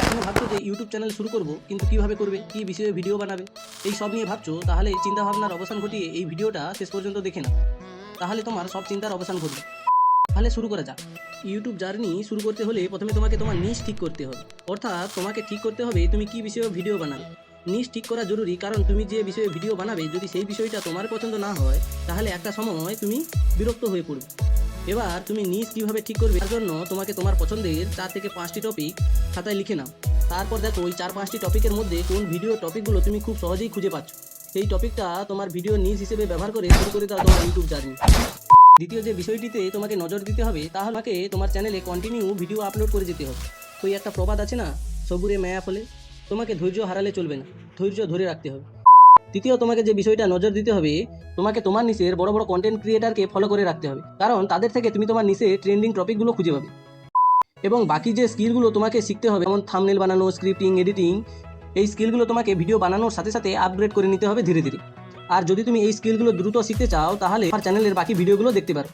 তুমি ভাবছো যে ইউটিউব চ্যানেল শুরু করব, কিন্তু কিভাবে করবে, কি বিষয়ে ভিডিও বানাবে, এই সব নিয়ে ভাবছো। তাহলে চিন্তাভাবনার অবসান ঘটিয়ে এই ভিডিওটা শেষ পর্যন্ত দেখে নাও, তাহলে তোমার সব চিন্তার অবসান ঘটবে। তাহলে শুরু করা যাক। ইউটিউব জার্নি শুরু করতে হলে প্রথমে তোমাকে তোমার নিশ ঠিক করতে হবে। অর্থাৎ তোমাকে ঠিক করতে হবে তুমি কি বিষয়ে ভিডিও বানাবে। নিশ ঠিক করা জরুরি, কারণ তুমি যে বিষয়ে ভিডিও বানাবে যদি সেই বিষয়টা তোমার পছন্দ না হয়, তাহলে একটা সময় তুমি বিরক্ত হয়ে পড়বে। এবার তুমি নিশ কীভাবে ঠিক করবে তার জন্য তোমাকে তোমার পছন্দের 4 থেকে 5টি টপিক খাতায় লিখে নাও। তারপর দেখো ওই 4-5টি টপিকের মধ্যে কোন ভিডিও টপিকগুলো তুমি খুব সহজেই খুঁজে পাচ্ছ, সেই টপিকটা তোমার ভিডিও নিশ হিসেবে ব্যবহার করে শুরু করে দাও তোমার ইউটিউব জার্নি। দ্বিতীয় যে বিষয়টিতে তোমাকে নজর দিতে হবে, তাহলে তোমাকে তোমার চ্যানেলে কন্টিনিউ ভিডিও আপলোড করে যেতে হবে। ওই একটা প্রবাদ আছে না, সবুরে মায়া ফলে। তোমাকে ধৈর্য হারালে চলবে না, ধৈর্য ধরে রাখতে হবে। তৃতীয় তোমাকে যে বিষয়টা নজর দিতে হবে, তোমাকে তোমার নিশের বড় বড় কন্টেন্ট ক্রিয়েটারকে ফলো করে রাখতে হবে, কারণ তাদের থেকে তুমি তোমার নিশে ট্রেন্ডিং টপিকগুলো খুঁজে পাবে। এবং বাকি যে স্কিলগুলো তোমাকে শিখতে হবে, যেমন থাম্বনেল বানানো, স্ক্রিপ্টিং, এডিটিং, এই স্কিলগুলো তোমাকে ভিডিও বানানোর সাথে সাথে আপগ্রেড করে নিতে হবে ধীরে ধীরে। আর যদি তুমি এই স্কিলগুলো দ্রুত শিখতে চাও, তাহলে আমার চ্যানেলের বাকি ভিডিওগুলো দেখতে পারো।